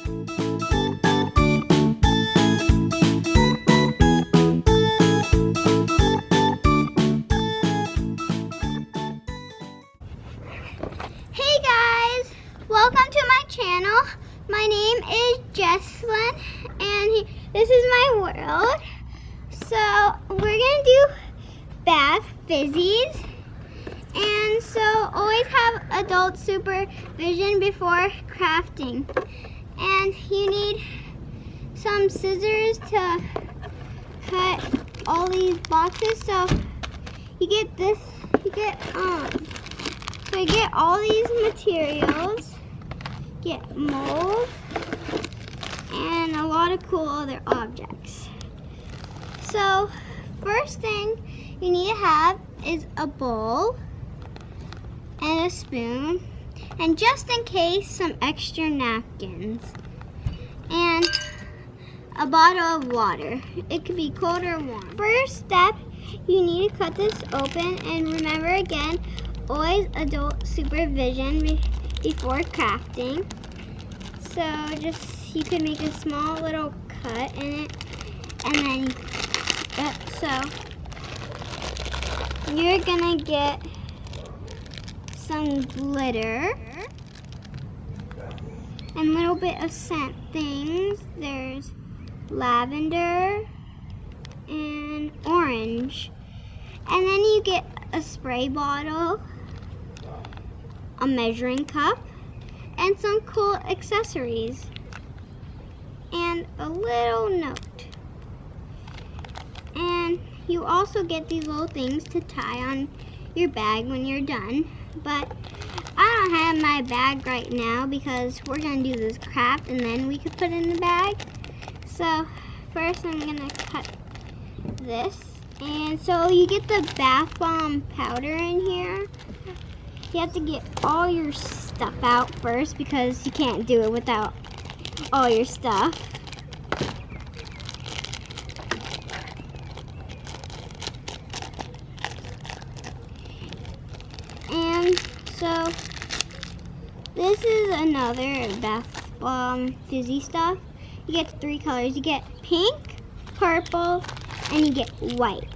Hey guys, welcome to my channel. My name is Jesslyn and this is my world. So we're gonna do bath fizzies, and so always have adult supervision before crafting. And you need some scissors to cut all these boxes. So you get this, you get all these materials, get mold, and a lot of cool other objects. So first thing you need to have is a bowl and a spoon, and just in case, some extra napkins, and a bottle of water. It could be cold or warm. First step, you need to cut this open, and remember again, always adult supervision before crafting. So you can make a small little cut in it, and then so you're gonna get some glitter and a little bit of scent things. There's lavender and orange, and then you get a spray bottle, a measuring cup, and some cool accessories, and a little note. And you also get these little things to tie on your bag when you're done, but I don't have my bag right now because we're gonna do this craft and then we could put it in the bag. So first I'm gonna cut this. And so you get the bath bomb powder in here. You have to get all your stuff out first because you can't do it without all your stuff. And so this is another bath bomb fizzy stuff. You get 3 colors. You get pink, purple, and you get white.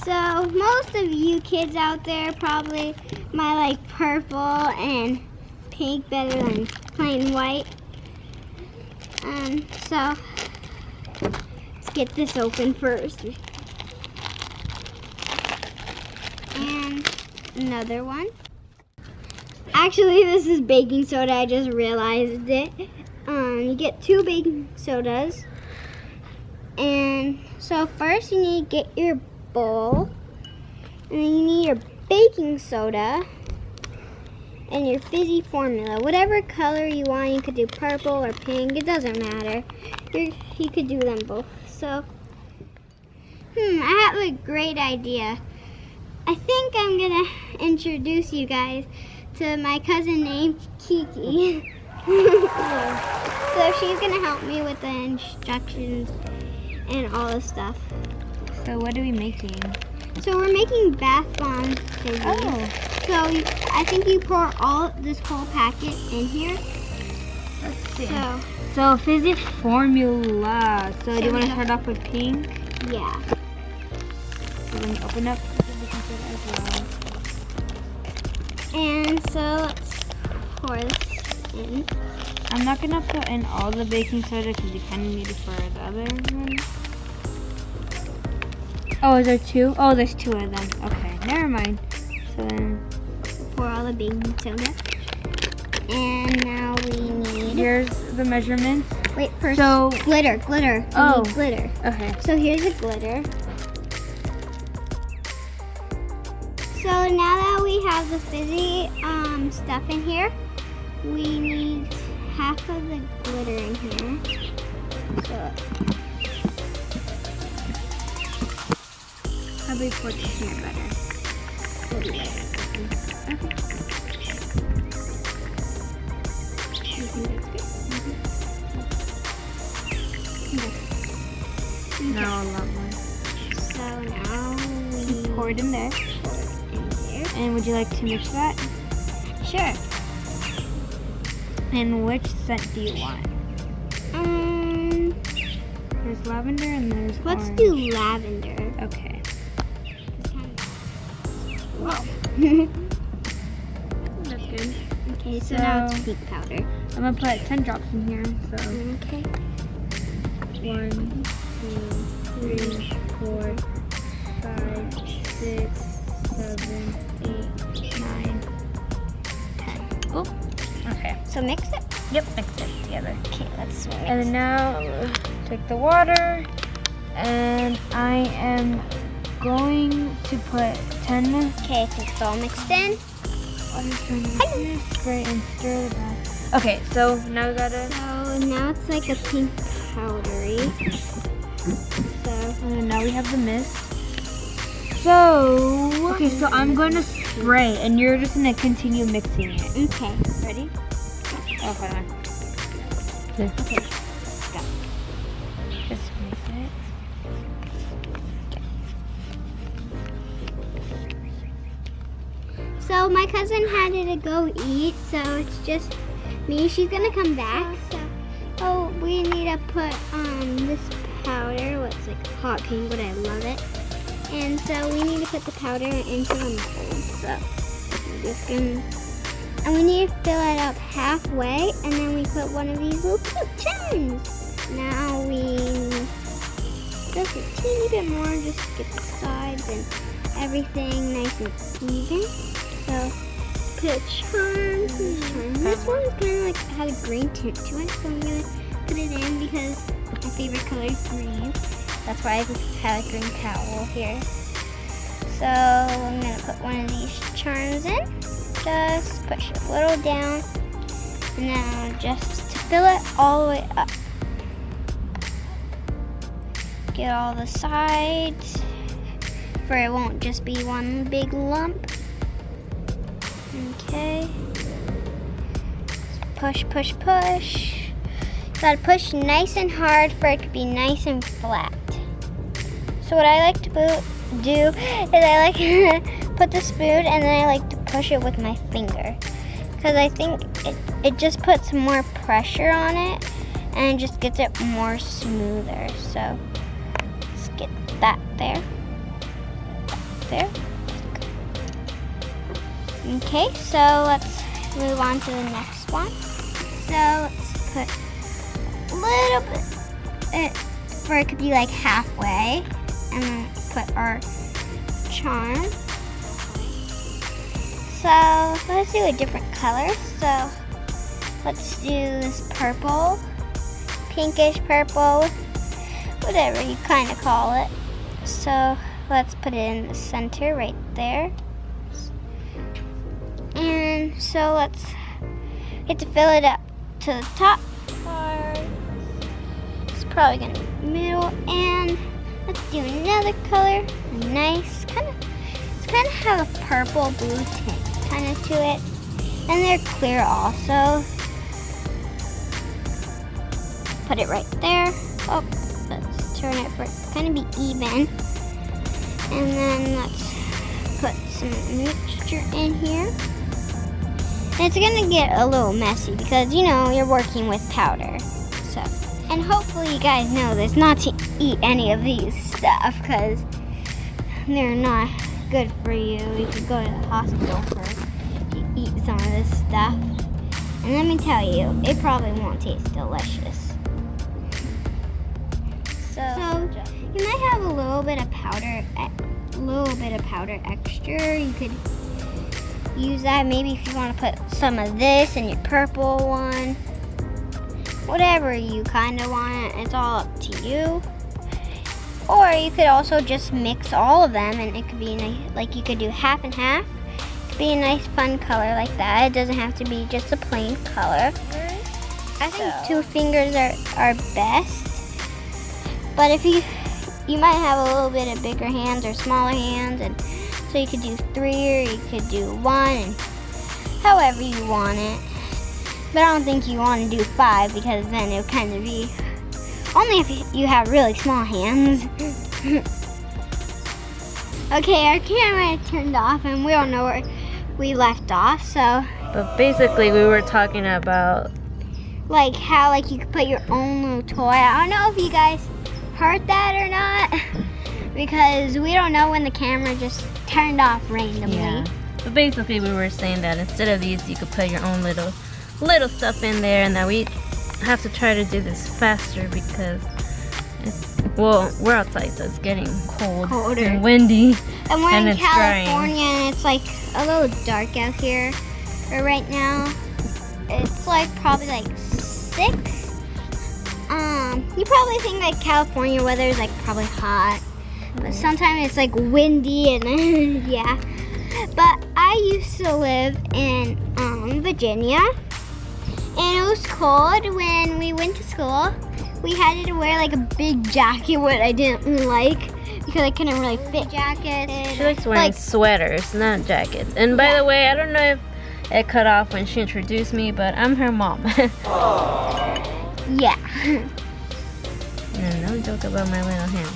So most of you kids out there probably might like purple and pink better than plain white. So let's get this open first. And another one. Actually, this is baking soda. I just realized it. You get 2 baking sodas. And so first you need to get your bowl, and then you need your baking soda and your fizzy formula. Whatever color you want, you could do purple or pink, it doesn't matter. You could do them both. So, I have a great idea. I think I'm gonna introduce you guys to my cousin named Kiki. So she's gonna help me with the instructions and all this stuff. So what are we making? So we're making bath bomb fizzy. Oh. So I think you pour this whole packet in here. Let's see. So fizzy formula. So do you want to start off with pink? Yeah. So then open up the baking soda as well. And so let's pour this in. I'm not gonna put in all the baking soda because you kind of need it for the other one. Oh, is there 2? Oh, there's 2 of them. Okay, never mind. So then Pour all the baking soda. And now we need... Here's the measurements. Wait, first, So glitter. We Oh. need glitter. Okay. So here's the glitter. So now that we have the fizzy stuff in here, we need half of the glitter in here. So Probably pour peanut butter. it'll be better. Okay. You think that's good? Now a lot more. So now we Pour it in there. pour it in there. And would you like to mix that? Sure. And which scent do you want? There's lavender and there's Let's orange. do lavender. Okay. Whoa. That's good. Okay, so now it's So- pink powder. I'm gonna put 10 drops in here. So Okay. 1, 2, 3, 4, 5, 6, 7, 8, 9, 10. Oh, okay. So mix it. Yep, mix it together. Okay, let's mix. And then now take the water, and I am going to put 10. Okay, so it's all mixed in. Spray and stir the bath. Okay, so now we gotta. So now it's like a pink powdery. So And now we have the mist. So okay, so I'm gonna spray, and you're just gonna continue mixing it. okay. Ready? Oh, hold on. Okay. Go. Just mix it. So my cousin had to go eat, so it's just me. She's gonna come back. So we need to put this powder. What's like hot pink, but I love it. And so we need to put the powder into the mold. So I'm just gonna, and we need to fill it up halfway, and then we put one of these little charms. Now we just a teeny bit more, just to get the sides and everything nice and even. So put charms and charms. This one's kind of like had a green tint to it, so I'm gonna put it in because my favorite color is green. That's why I have a green towel here. So I'm gonna put one of these charms in. Just push it a little down, and now just to fill it all the way up. Get all the sides, for it won't just be one big lump. Okay. Push, push, push. Gotta push nice and hard for it to be nice and flat. So what I like to do is I like to put the spoon and then I like to push it with my finger. Because I think it just puts more pressure on it and it just gets it more smoother. So let's get that there. There. Okay, so let's move on to the next one. So let's put a little bit, for it could be like halfway, and then put our charm. So let's do a different color. So let's do this purple, pinkish purple, whatever you kind of call it. So let's put it in the center right there. And so let's get to fill it up to the top part. It's probably gonna be middle, and let's do another color. Nice, it's kind of have a purple blue tint kind of to it, and they're clear also. Put it right there. Oh, let's turn it for it to kind of be even, and then let's put some mixture in here. And it's gonna get a little messy because you know you're working with powder. So, and hopefully you guys know this, not to eat any of these stuff because they're not good for you. You could go to the hospital if you eat some of this stuff. And let me tell you, it probably won't taste delicious. So you might have a little bit of powder extra. You could use that maybe if you want to put some of this in your purple one. Whatever you kind of want, it's all up to you. Or you could also just mix all of them and it could be nice, like you could do half and half. It could be a nice fun color like that. It doesn't have to be just a plain color. I think 2 fingers are best. But if you might have a little bit of bigger hands or smaller hands, and so you could do 3 or you could do 1, and however you want it. But I don't think you want to do 5 because then it would kind of be only if you have really small hands. Okay, our camera turned off and we don't know where we left off, so. But basically we were talking about like how like you could put your own little toy. I don't know if you guys heard that or not, because we don't know when the camera just turned off randomly. Yeah. But basically we were saying that instead of these, you could put your own little stuff in there, and that we have to try to do this faster because it's, well, we're outside, so it's getting colder and windy. And we're in it's California, drying. and it's like a little dark out here. But right now, it's like probably like 6. You probably think like California weather is like probably hot, but sometimes it's like windy and yeah. But I used to live in Virginia, and it was cold when we went to school. We had to wear like a big jacket, what I didn't like because I couldn't really fit jackets. She likes wearing sweaters, not jackets. And by the way, I don't know if it cut off when she introduced me, but I'm her mom. Yeah. No, don't joke about my little hand.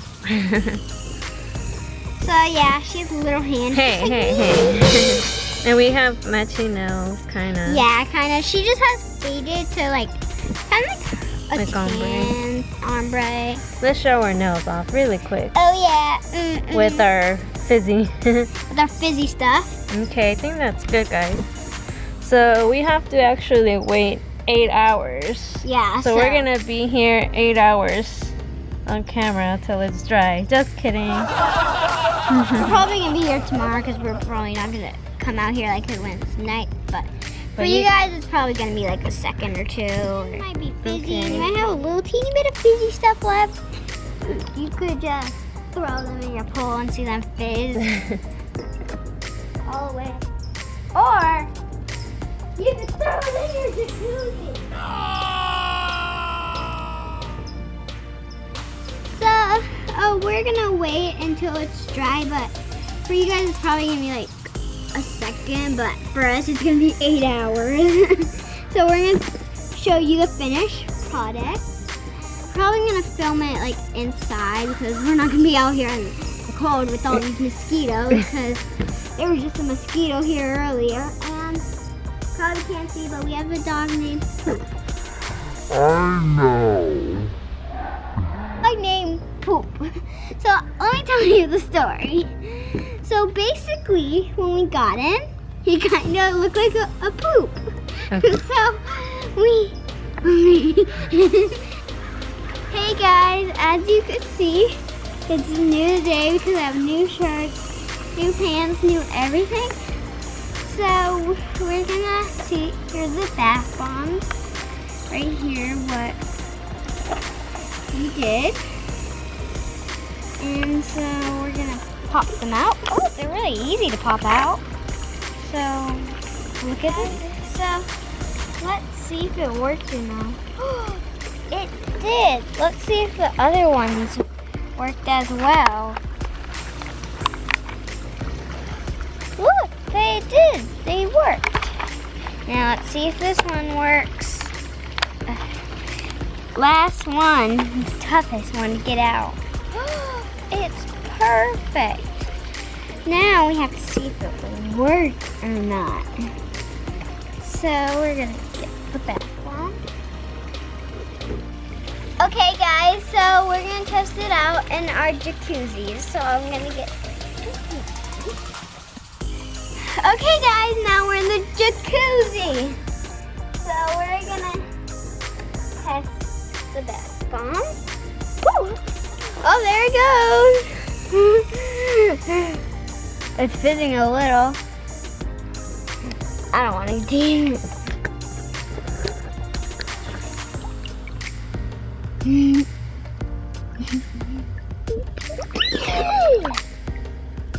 So yeah, she has a little hand. Hey. And we have matching nails, kind of. Yeah, kind of. She just has faded to like, kind of like a tan ombre. Let's show our nails off really quick. Oh yeah. With our fizzy. With our fizzy stuff. Okay, I think that's good, guys. So we have to actually wait 8 hours. Yeah. So we're gonna be here 8 hours on camera until it's dry. Just kidding. We're probably gonna be here tomorrow because we're probably not gonna come out here like when it's night. But for you guys, it's probably gonna be like a second or two. It might be fizzy. Okay. You might have a little teeny bit of fizzy stuff left. You could just throw them in your pool and see them fizz all the way. Or you could throw it in your jacuzzi. So, we're gonna wait until it's dry, but for you guys it's probably gonna be like a second, but for us it's gonna be 8 hours. So we're gonna show you the finished product. Probably gonna film it like inside because we're not gonna be out here in the cold with all these mosquitoes because there was just a mosquito here earlier, and probably can't see, but we have a dog named Poop. I know. Dog named Poop. So let me tell you the story. So basically, when we got in, he kind of looked like a poop. Okay. So hey guys, as you can see, it's a new day because I have new shirts, new pants, new everything. So we're gonna see, here's the bath bombs. Right here, what we did. And so we're gonna pop them out. Oh, they're really easy to pop out. So look at this. So let's see if it worked or not. It did. Let's see if the other ones worked as well. Look, they did. They worked. Now let's see if this one works. Last one, the toughest one to get out. It's perfect. Now we have to see if it will work or not. So we're gonna get the bath bomb. Okay guys, so we're gonna test it out in our jacuzzis. So I'm gonna get. Okay guys, now we're in the jacuzzi. So we're gonna test the bath bomb. Woo! Oh, there it goes. It's fizzing a little. I don't want to do it.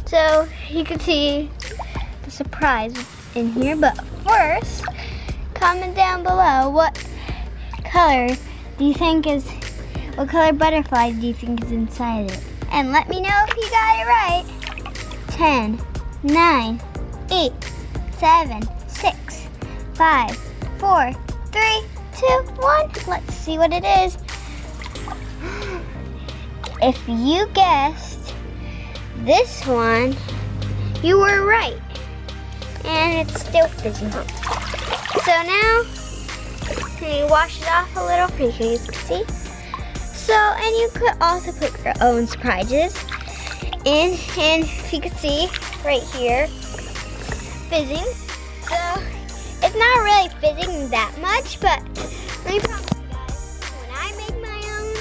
So you can see the surprise in here, but first, comment down below what color do you think is, what color butterflies do you think is inside it? And let me know if you got it right. 10, 9, 8, 7, 6, 5, 4, 3, 2, 1. Let's see what it is. If you guessed this one, you were right. And it's still fizzing. So now, and you wash it off a little for you can see. So, and you could also put your own surprises in, and if you could see right here, fizzing. So, it's not really fizzing that much, but let me promise you guys, when I make my own,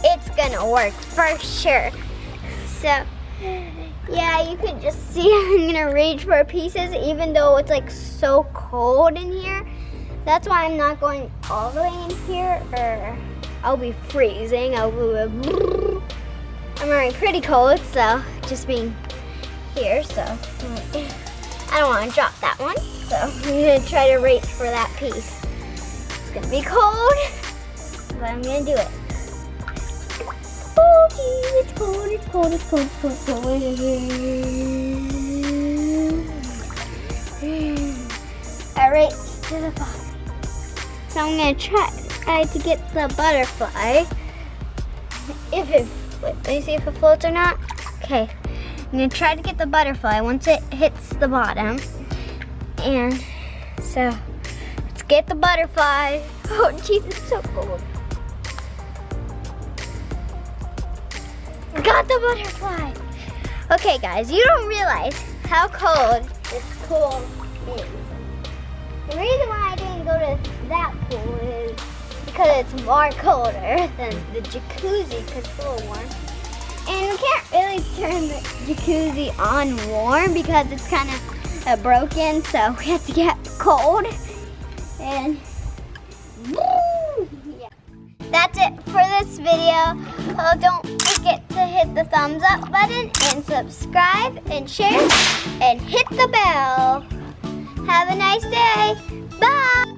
it's gonna work for sure. So, yeah, you can just see I'm gonna reach for pieces even though it's like so cold in here. That's why I'm not going all the way in here or I'll be freezing. I'm already pretty cold, so just being here, so I don't want to drop that one. So I'm gonna try to reach for that piece. It's gonna be cold, but I'm gonna do it. It's cold, it's cold, it's cold, it's cold, it's cold. I reached to the bottom. So I'm gonna try to get the butterfly. Wait, let me see if it floats or not. Okay, I'm gonna try to get the butterfly once it hits the bottom. And so, let's get the butterfly. Oh jeez, it's so cold. Got the butterfly. Okay guys, you don't realize how cold this pool is. The reason why I didn't go to that pool is because it's more colder than the jacuzzi because it's a little warm. And we can't really turn the jacuzzi on warm because it's kind of broken, so we have to get cold. And yeah. That's it for this video. Oh, don't forget to hit the thumbs up button and subscribe and share and hit the bell. Have a nice day. Bye.